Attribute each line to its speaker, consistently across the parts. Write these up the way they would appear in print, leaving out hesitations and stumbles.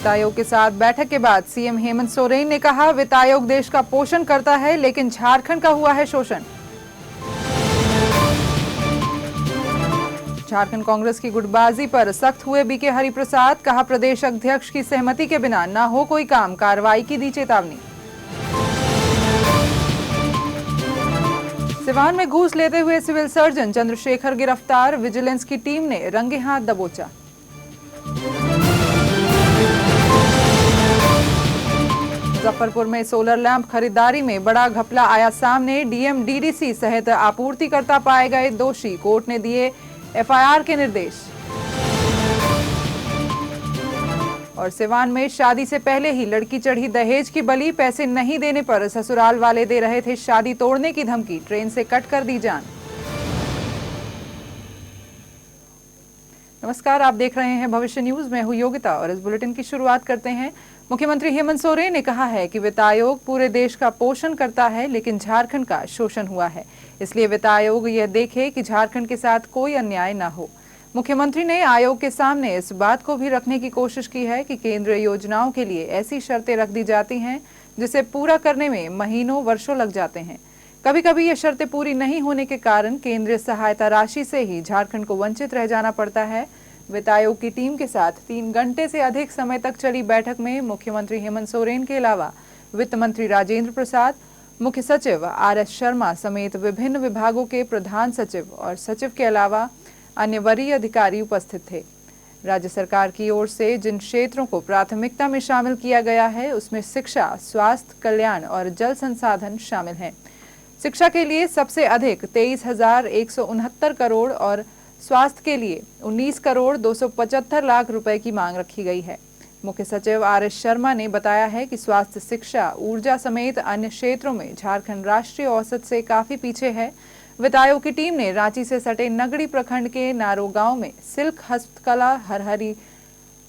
Speaker 1: वित्त आयोग के साथ बैठक के बाद सीएम हेमंत सोरेन ने कहा, वित्त आयोग देश का पोषण करता है लेकिन झारखंड का हुआ है शोषण। झारखंड कांग्रेस की गुटबाजी पर सख्त हुए बीके हरिप्रसाद, कहा प्रदेश अध्यक्ष की सहमति के बिना न हो कोई काम, कार्रवाई की दी चेतावनी। सिवान में घूस लेते हुए सिविल सर्जन चंद्रशेखर गिरफ्तार, विजिलेंस की टीम ने रंगे हाथ दबोचा। मुजफ्फरपुर में सोलर लैंप खरीदारी में बड़ा घपला आया सामने, डीएम डीडीसी सहित आपूर्तिकर्ता पाए गए दोषी, कोर्ट ने दिए एफआईआर के निर्देश। और सिवान में शादी से पहले ही लड़की चढ़ी दहेज की बलि, पैसे नहीं देने पर ससुराल वाले दे रहे थे शादी तोड़ने की धमकी, ट्रेन से कट कर दी जान। नमस्कार, आप देख रहे हैं भविष्य न्यूज। मैं हूं योगिता और इस बुलेटिन की शुरुआत करते हैं। मुख्यमंत्री हेमंत सोरेन ने कहा है कि वित्त आयोग पूरे देश का पोषण करता है लेकिन झारखंड का शोषण हुआ है, इसलिए वित्त आयोग यह देखे कि झारखंड के साथ कोई अन्याय न हो। मुख्यमंत्री ने आयोग के सामने इस बात को भी रखने की कोशिश की है कि केंद्रीय योजनाओं के लिए ऐसी शर्तें रख दी जाती हैं जिसे पूरा करने में महीनों वर्षों लग जाते हैं। कभी कभी ये शर्तें पूरी नहीं होने के कारण केंद्रीय सहायता राशि से ही झारखंड को वंचित रह जाना पड़ता है। वित्त आयोग की टीम के साथ 3 घंटे से अधिक समय तक चली बैठक में मुख्यमंत्री हेमंत सोरेन के अलावा वित्त मंत्री राजेंद्र प्रसाद, मुख्य सचिव आरएस शर्मा समेत विभिन्न विभागों के प्रधान सचिव और सचिव के अलावा अन्य वरीय अधिकारी उपस्थित थे। राज्य सरकार की ओर से जिन क्षेत्रों को प्राथमिकता में शामिल किया गया है उसमें शिक्षा, स्वास्थ्य, कल्याण और जल संसाधन शामिल हैं। शिक्षा के लिए सबसे अधिक 23,169 करोड़ और स्वास्थ्य के लिए 19 करोड़ 275 लाख रुपए की मांग रखी गई है। मुख्य सचिव आरएस शर्मा ने बताया है कि स्वास्थ्य, शिक्षा, ऊर्जा समेत अन्य क्षेत्रों में झारखंड राष्ट्रीय औसत से काफी पीछे है। वित्त आयोग की टीम ने रांची से सटे नगड़ी प्रखंड के नारो गांव में सिल्क हस्तकला, हरहरी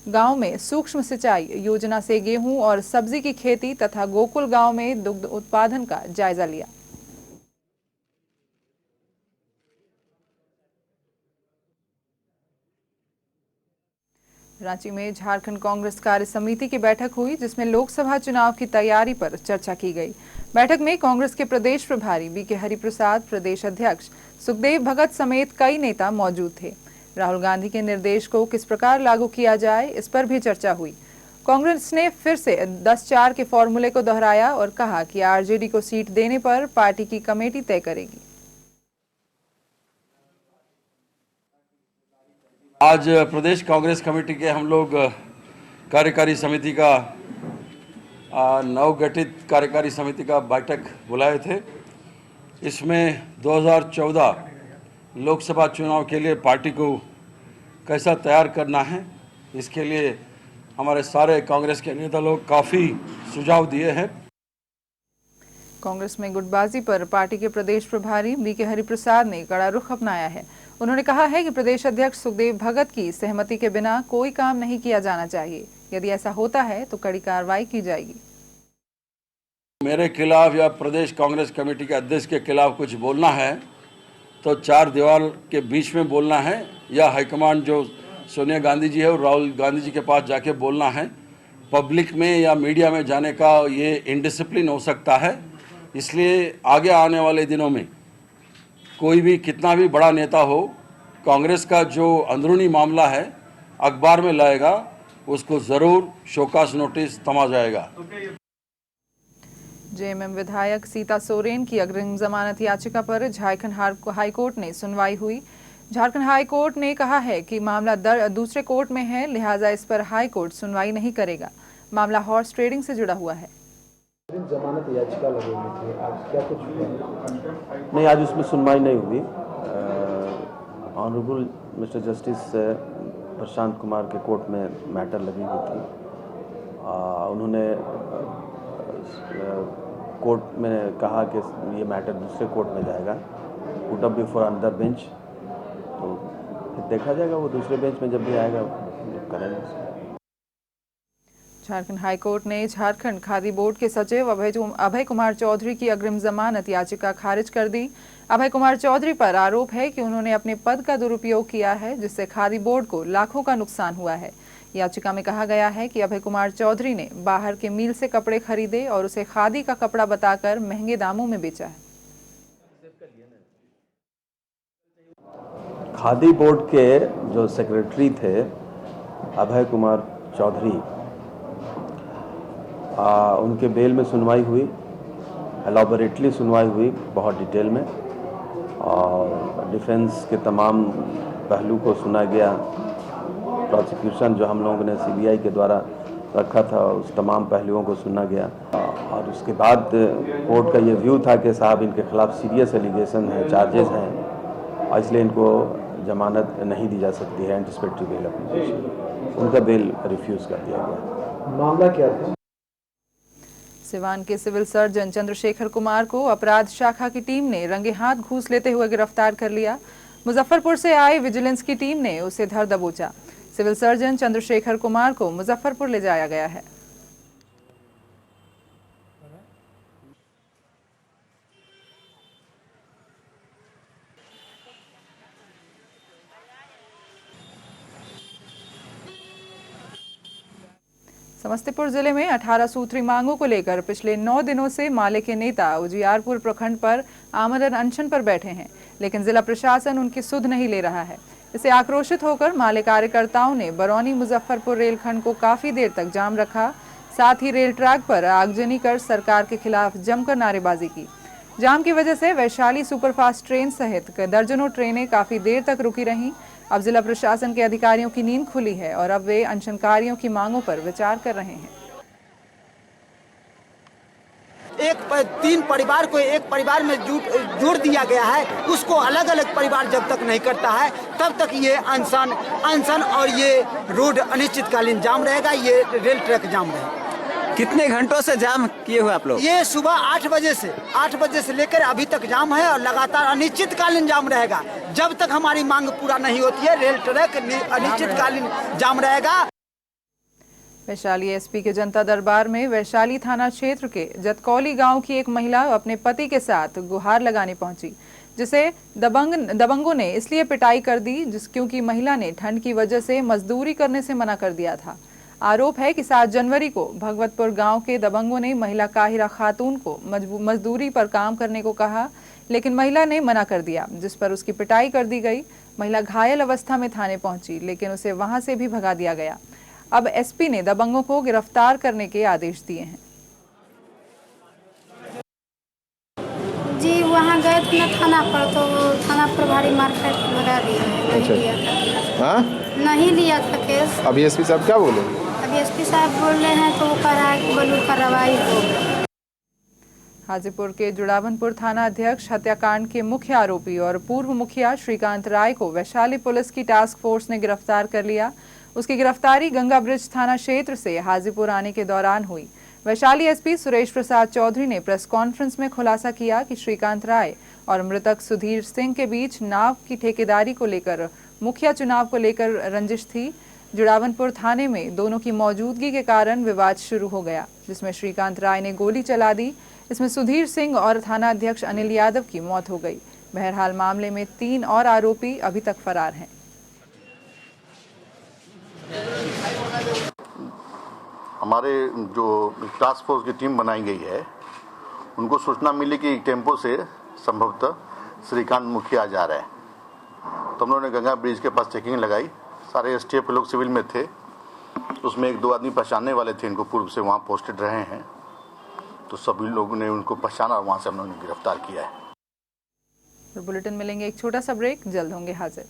Speaker 1: गांव में सूक्ष्म सिंचाई योजना से गेहूं और सब्जी की खेती तथा गोकुल गांव में दुग्ध उत्पादन का जायजा लिया। रांची में झारखंड कांग्रेस कार्य समिति की बैठक हुई जिसमें लोकसभा चुनाव की तैयारी पर चर्चा की गई। बैठक में कांग्रेस के प्रदेश प्रभारी बीके हरिप्रसाद, प्रदेश अध्यक्ष सुखदेव भगत समेत कई नेता मौजूद थे। राहुल गांधी के निर्देश को किस प्रकार लागू किया जाए, इस पर भी चर्चा हुई। कांग्रेस ने फिर से 10-4 के फॉर्मूले को दोहराया और कहा कि आरजेडी को सीट देने पर पार्टी की कमेटी तय करेगी।
Speaker 2: आज प्रदेश कांग्रेस कमेटी के हम लोग कार्यकारी समिति का नवगठित कार्यकारी समिति का बैठक बुलाए थे। इसमें 2014 लोकसभा चुनाव के लिए पार्टी को कैसा तैयार करना है, इसके लिए हमारे सारे कांग्रेस के नेता लोग काफ़ी सुझाव दिए हैं।
Speaker 1: कांग्रेस में गुटबाजी पर पार्टी के प्रदेश प्रभारी बीके हरिप्रसाद ने कड़ा रुख अपनाया है। उन्होंने कहा है कि प्रदेश अध्यक्ष सुखदेव भगत की सहमति के बिना कोई काम नहीं किया जाना चाहिए। यदि ऐसा होता है तो कड़ी कार्रवाई की जाएगी।
Speaker 2: मेरे खिलाफ या प्रदेश कांग्रेस कमेटी के अध्यक्ष के खिलाफ कुछ बोलना है तो 4 दीवार के बीच में बोलना है, या हाईकमांड जो सोनिया गांधी जी है और राहुल गांधी जी के पास जाके बोलना है। पब्लिक में या मीडिया में जाने का ये इनडिसिप्लिन हो सकता है। इसलिए आगे आने वाले दिनों में कोई भी कितना भी बड़ा नेता हो, कांग्रेस का जो अंदरूनी मामला है अखबार में लाएगा, उसको ज़रूर शोकास नोटिस थमा जाएगा।
Speaker 1: जेएमएम विधायक सीता सोरेन की अग्रिम जमानत याचिका पर झारखंड हाईकोर्ट ने सुनवाई हुई। झारखंड हाईकोर्ट ने कहा है कि मामला दूसरे कोर्ट में है, लिहाजा इस पर हाईकोर्ट सुनवाई नहीं करेगा। मामला हॉर्स ट्रेडिंग से जुड़ा हुआ है।
Speaker 3: जमानत याचिका लगी हुई थी, आज क्या कुछ नहीं, आज उसमें सुनवाई नहीं हुई। Honourable mister justice Prashant Kumar के कोर्ट में मैटर लगी हुई थी। उन्होंने कोर्ट में कहा कि ये मैटर दूसरे कोर्ट में जाएगा, put up before another bench, तो देखा जाएगा, वो दूसरे बेंच में जब भी आएगा करेंगे।
Speaker 1: झारखंड हाईकोर्ट ने झारखंड खादी बोर्ड के सचिव अभय कुमार चौधरी की अग्रिम जमानत याचिका खारिज कर दी। अभय कुमार चौधरी पर आरोप है कि उन्होंने अपने पद का दुरुपयोग किया है, जिससे खादी बोर्ड को लाखों का नुकसान हुआ है। याचिका में कहा गया है कि अभय कुमार चौधरी ने बाहर के मिल से कपड़े खरीदे और उसे खादी का कपड़ा बताकर महंगे दामों में बेचा है।
Speaker 3: खादी बोर्ड के जो सेक्रेटरी थे अभय कुमार चौधरी, उनके बेल में सुनवाई हुई, एलॉबरेटली सुनवाई हुई बहुत डिटेल में, और डिफेंस के तमाम पहलू को सुना गया। प्रोसिक्यूशन जो हम लोगों ने सीबीआई के द्वारा रखा था उस तमाम पहलुओं को सुना गया, और उसके बाद कोर्ट का ये व्यू था कि साहब इनके खिलाफ सीरियस एलिगेशन है, चार्जेस हैं, और इसलिए इनको जमानत नहीं दी जा सकती है, एंटिसिपेटरी बेल एप्लीकेशन। उनका बेल रिफ्यूज़ कर दिया गया।
Speaker 4: मामला क्या था?
Speaker 1: सिवान के सिविल सर्जन चंद्रशेखर कुमार को अपराध शाखा की टीम ने रंगे हाथ घूस लेते हुए गिरफ्तार कर लिया। मुजफ्फरपुर से आई विजिलेंस की टीम ने उसे धर दबोचा। सिविल सर्जन चंद्रशेखर कुमार को मुजफ्फरपुर ले जाया गया है। समस्तीपुर जिले में 18 सूत्री मांगों को लेकर पिछले 9 दिनों से माले के नेता उजियारपुर प्रखंड पर आमरण अनशन पर बैठे हैं, लेकिन जिला प्रशासन उनकी सुध नहीं ले रहा है। इससे आक्रोशित होकर माले कार्यकर्ताओं ने बरौनी मुजफ्फरपुर रेलखंड को काफी देर तक जाम रखा। साथ ही रेल ट्रैक पर आगजनी कर सरकार के खिलाफ जमकर नारेबाजी की। जाम की वजह से वैशाली सुपरफास्ट ट्रेन सहित दर्जनों ट्रेनें काफी देर तक रुकी रहीं। अब जिला प्रशासन के अधिकारियों की नींद खुली है और अब वे अनशनकारियों की मांगों पर विचार कर रहे हैं।
Speaker 5: तीन परिवार को एक परिवार में जोड़ दिया गया है, उसको अलग अलग परिवार जब तक नहीं करता है तब तक ये अनशन और ये रोड अनिश्चितकालीन जाम रहेगा, ये रेल ट्रैक जाम रहेगा।
Speaker 4: कितने घंटों से जाम किए हुए आप लोग?
Speaker 5: ये सुबह 8 बजे से लेकर अभी तक जाम है और लगातार अनिश्चितकालीन जाम रहेगा। जब तक हमारी मांग पूरा नहीं होती है रेल ट्रैक अनिश्चितकालीन जाम रहेगा।
Speaker 1: वैशाली एसपी के जनता दरबार में वैशाली थाना क्षेत्र के जतकौली गांव की एक महिला अपने पति के साथ गुहार लगाने पहुंची, जिसे दबंगों ने इसलिए पिटाई कर दी क्योंकि महिला ने ठंड की वजह से मजदूरी करने से मना कर दिया था। आरोप है कि 7 जनवरी को भगवतपुर गांव के दबंगों ने महिला काहिरा खातून को मजदूरी पर काम करने को कहा, लेकिन महिला ने मना कर दिया, जिस पर उसकी पिटाई कर दी गई। महिला घायल अवस्था में थाने पहुंची, लेकिन उसे वहां से भी भगा दिया गया। अब एसपी ने दबंगों को गिरफ्तार करने के आदेश दिए हैं।
Speaker 6: जी वहाँ गए थे ना थाना पर, तो थाना प्रभारी मारकाट लगा दिया है। नहीं लिया था। हाँ? नहीं लिया था केस।
Speaker 4: अभी एसपी साहब क्या बोले?
Speaker 6: अभी एसपी साहब बोल रहे हैं तो वो कह रहा है कि बलूर कार्रवाई हो।
Speaker 1: हाजीपुर के जुड़ावनपुर थाना अध्यक्ष हत्याकांड के मुख्य आरोपी और पूर्व मुखिया श्रीकांत राय को वैशाली पुलिस की टास्क फोर्स ने गिरफ्तार कर लिया। उसकी गिरफ्तारी गंगा ब्रिज थाना क्षेत्र से हाजीपुर आने के दौरान हुई। वैशाली एसपी सुरेश प्रसाद चौधरी ने प्रेस कॉन्फ्रेंस में खुलासा किया कि श्रीकांत राय और मृतक सुधीर सिंह के बीच नाव की ठेकेदारी को लेकर मुखिया चुनाव को लेकर रंजिश थी। जुड़ावनपुर थाने में दोनों की मौजूदगी के कारण विवाद शुरू हो गया, जिसमें श्रीकांत राय ने गोली चला दी। इसमें सुधीर सिंह और थाना अध्यक्ष अनिल यादव की मौत हो गई। बहरहाल मामले में 3 और आरोपी अभी तक फरार हैं।
Speaker 7: हमारे जो टास्क फोर्स की टीम बनाई गई है, उनको सूचना मिली कि टेम्पो से संभवतः श्रीकांत मुखिया जा रहे हैं, तो हम लोगों ने गंगा ब्रिज के पास चेकिंग लगाई। सारे एसटीएफ के लोग सिविल में थे, उसमें 1-2 आदमी पहचानने वाले थे, इनको पूर्व से वहाँ पोस्टेड रहे हैं, तो सभी लोगों ने उनको पहचाना और वहाँ से हम लोगों ने गिरफ्तार किया है।
Speaker 1: बुलेटिन मिलेंगे एक छोटा सा ब्रेक, जल्द होंगे हाजिर।